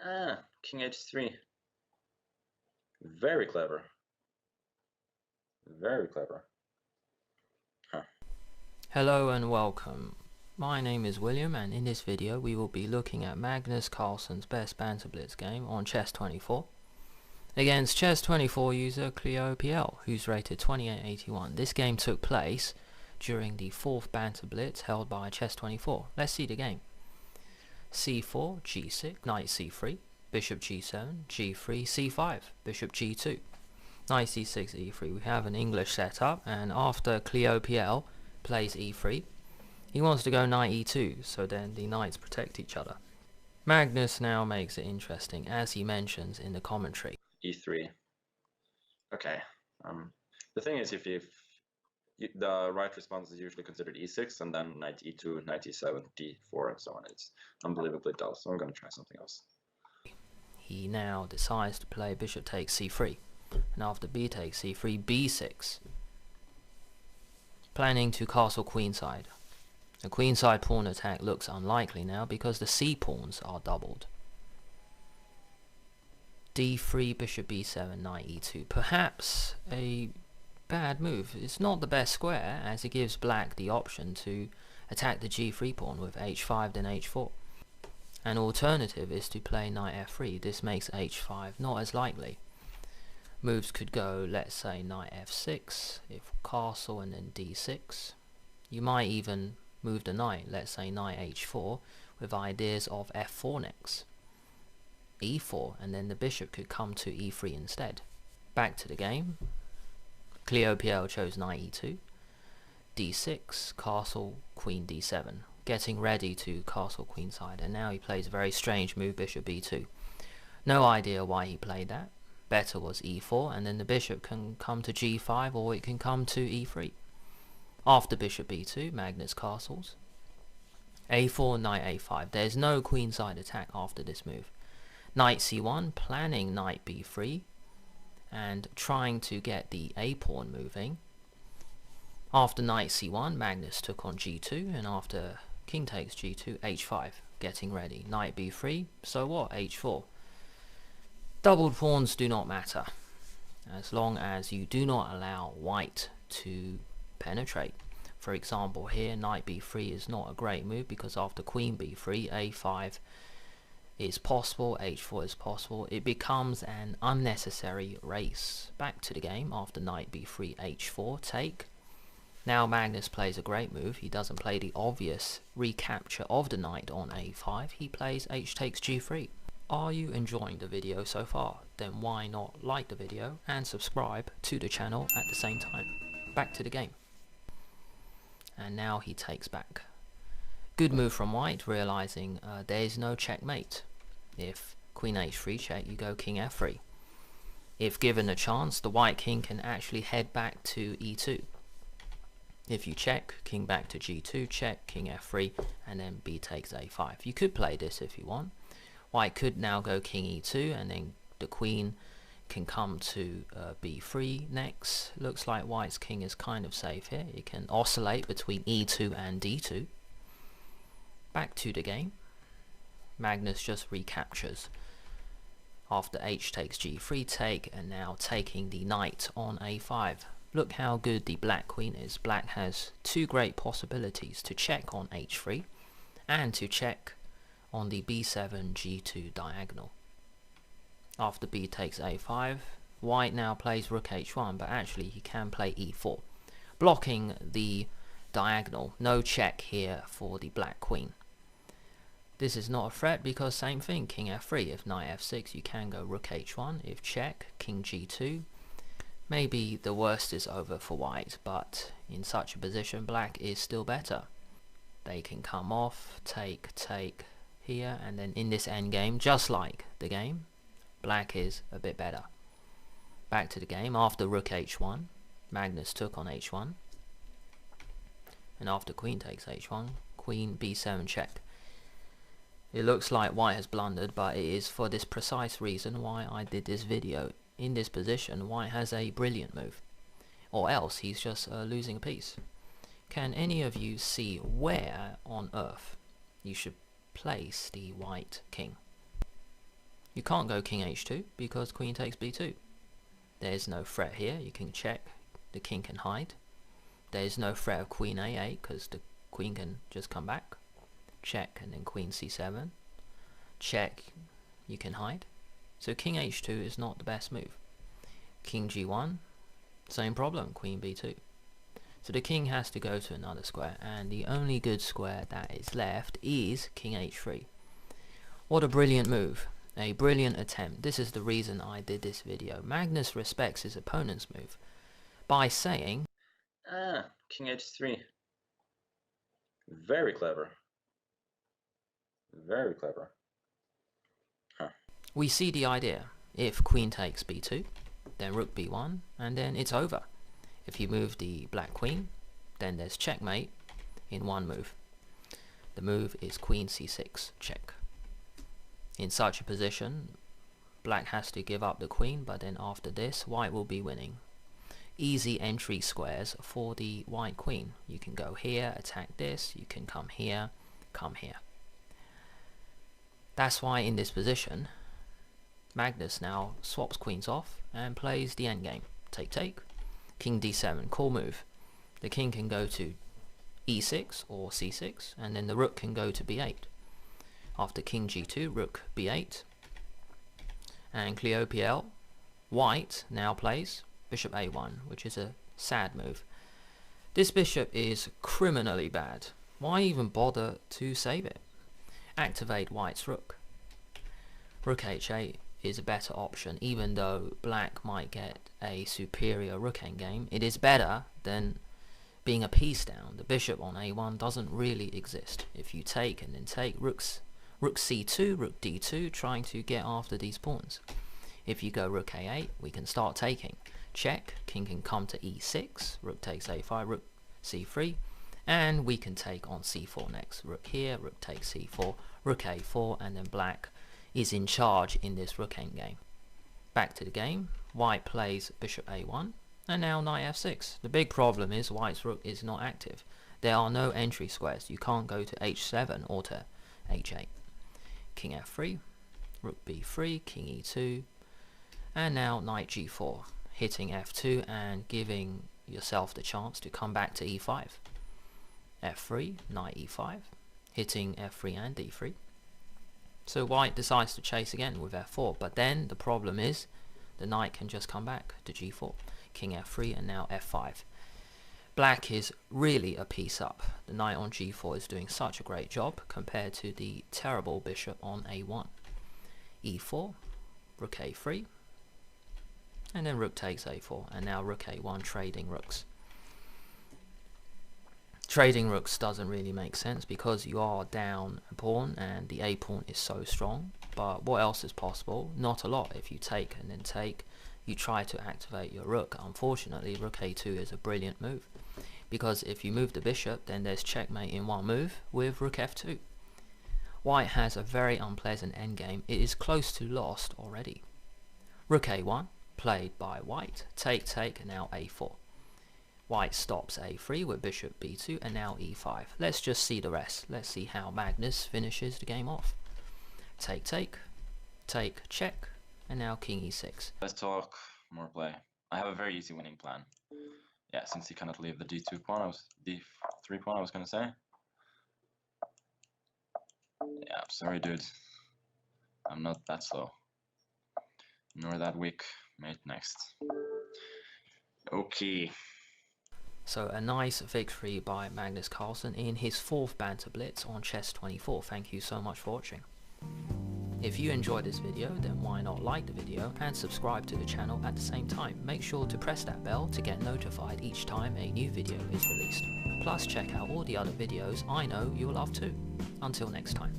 King h3. Very clever. Very clever. Huh. Hello and welcome. My name is William, and in this video we will be looking at Magnus Carlsen's best Banter Blitz game on Chess24 against Chess24 user kleopl, who's rated 2881. This game took place during the 4th Banter Blitz held by Chess24. Let's see the game. c4, g6, knight c3, bishop g7, g3, c5, bishop g2, knight c6, e3. We have an English setup, and after kleopl plays e3, he wants to go knight e2, so then the knights protect each other. Magnus now makes it interesting, as he mentions in the commentary. E3. Okay. The thing is, if the right response is usually considered e6, and then knight e2, knight e7, d4, and so on. It's unbelievably dull, so I'm going to try something else. He now decides to play bishop takes c3, and after b takes c3, b6, planning to castle queenside. The queenside pawn attack looks unlikely now because the c pawns are doubled. d3, bishop b7, knight e2. Perhaps a bad move. It's not the best square, as it gives black the option to attack the g3 pawn with h5 then h4. An alternative is to play knight f3. This makes h5 not as likely. Moves could go, let's say, knight f6, if castle, and then d6. You might even move the knight, let's say knight h4, with ideas of f4 next, e4, and then the bishop could come to e3 instead. Back to the game. kleopl chose knight e2, d6, castle, queen d7, getting ready to castle queenside, and now he plays a very strange move, bishop b2. No idea why he played that. Better was e4, and then the bishop can come to g5, or it can come to e3. After bishop b2, Magnus castles. a4, knight a5. There's no queenside attack after this move. Knight c1, planning knight b3, and trying to get the a pawn moving. After knight c1, Magnus took on g2, and after king takes g2, h5, getting ready. Knight b3, so what, h4. Doubled pawns do not matter, as long as you do not allow white to penetrate. For example, here knight b3 is not a great move because after queen b3, a5 is possible, h4 is possible. It becomes an unnecessary race. Back to the game after knight b3, h4, take. Now Magnus plays a great move. He doesn't play the obvious recapture of the knight on a5. He plays h takes g3. Are you enjoying the video so far? Then why not like the video and subscribe to the channel at the same time. Back to the game. And now he takes back. Good move from white, realizing there is no checkmate. If queen h3 check, you go king f3. If given a chance, the white king can actually head back to e2. If you check, king back to g2, check, king f3, and then b takes a5. You could play this if you want. White could now go king e2, and then the queen can come to b3 next. Looks like white's king is kind of safe here. It can oscillate between e2 and d2. Back to the game. Magnus just recaptures after h takes g3 take, and now taking the knight on a5. Look how good the black queen is. Black has two great possibilities: to check on h3 and to check on the b7 g2 diagonal. After b takes a5, white now plays rook h1, but actually he can play e4, blocking the diagonal. No check here for the black queen. This is not a threat because same thing, king f3. If knight f6, you can go rook h1. If check, king g2. Maybe the worst is over for white, but in such a position black is still better. They can come off, take here, and then in this endgame, just like the game, black is a bit better. Back to the game. After rook h1, Magnus took on h1, and after queen takes h1, queen b7 check. It looks like white has blundered, but it is for this precise reason why I did this video. In this position, white has a brilliant move, or else he's just losing a piece. Can any of you see where on earth you should place the white king? You can't go king h2 because queen takes b2. There's no threat here, you can check, the king can hide. There's no threat of queen a8 because the queen can just come back. Check, and then queen c7. Check, you can hide. So king h2 is not the best move. King g1, same problem, queen b2. So the king has to go to another square, and the only good square that is left is king h3. What a brilliant move. A brilliant attempt. This is the reason I did this video. Magnus respects his opponent's move by saying, king h3. Very clever. Very clever. Huh. We see the idea. If queen takes b2, then rook b1, and then it's over. If you move the black queen, then there's checkmate in one move. The move is queen c6, check. In such a position, black has to give up the queen, but then after this, white will be winning. Easy entry squares for the white queen. You can go here, attack this, you can come here, come here. That's why in this position, Magnus now swaps queens off and plays the endgame. Take, take. King d7, cool move. The king can go to e6 or c6, and then the rook can go to b8. After king g2, rook b8, and kleopl, white now plays bishop a1, which is a sad move. This bishop is criminally bad. Why even bother to save it? Activate white's rook. Rook h8 is a better option, even though black might get a superior rook endgame. It is better than being a piece down. The bishop on a1 doesn't really exist. If you take and then take, rook c2, rook d2, trying to get after these pawns. If you go rook a8, we can start taking. Check, king can come to e6, rook takes a5, rook c3, and we can take on c4 next. Rook here, rook takes c4, rook a4, and then black is in charge in this rook endgame. Back to the game, white plays bishop a1, and now knight f6. The big problem is white's rook is not active. There are no entry squares. You can't go to h7 or to h8. King f3, rook b3, king e2, and now knight g4, hitting f2 and giving yourself the chance to come back to e5. f3, knight e5, hitting f3 and d3. So white decides to chase again with f4, but then the problem is the knight can just come back to g4. King f3 and now f5. Black is really a piece up. The knight on g4 is doing such a great job compared to the terrible bishop on a1. e4, rook a3, and then rook takes a4, and now rook a1, trading rooks. Trading rooks doesn't really make sense because you are down a pawn and the a pawn is so strong, but what else is possible? Not a lot. If you take and then take, you try to activate your rook. Unfortunately, rook a2 is a brilliant move, because if you move the bishop, then there's checkmate in one move with rook f2. White has a very unpleasant endgame. It is close to lost already. Rook a1, played by white. Take, take, and now a4. White stops a3 with bishop b2 and now e5. Let's just see the rest. Let's see how Magnus finishes the game off. Take, take, take, check, and now king e6. Let's talk more play. I have a very easy winning plan. Yeah, since he cannot leave the d2 pawn, d3 pawn I was gonna say. Yeah, I'm sorry dude. I'm not that slow. Nor that weak. Mate next. Okay. So a nice victory by Magnus Carlsen in his 4th Banter Blitz on Chess24. Thank you so much for watching. If you enjoyed this video, then why not like the video and subscribe to the channel at the same time. Make sure to press that bell to get notified each time a new video is released. Plus check out all the other videos I know you'll love too. Until next time.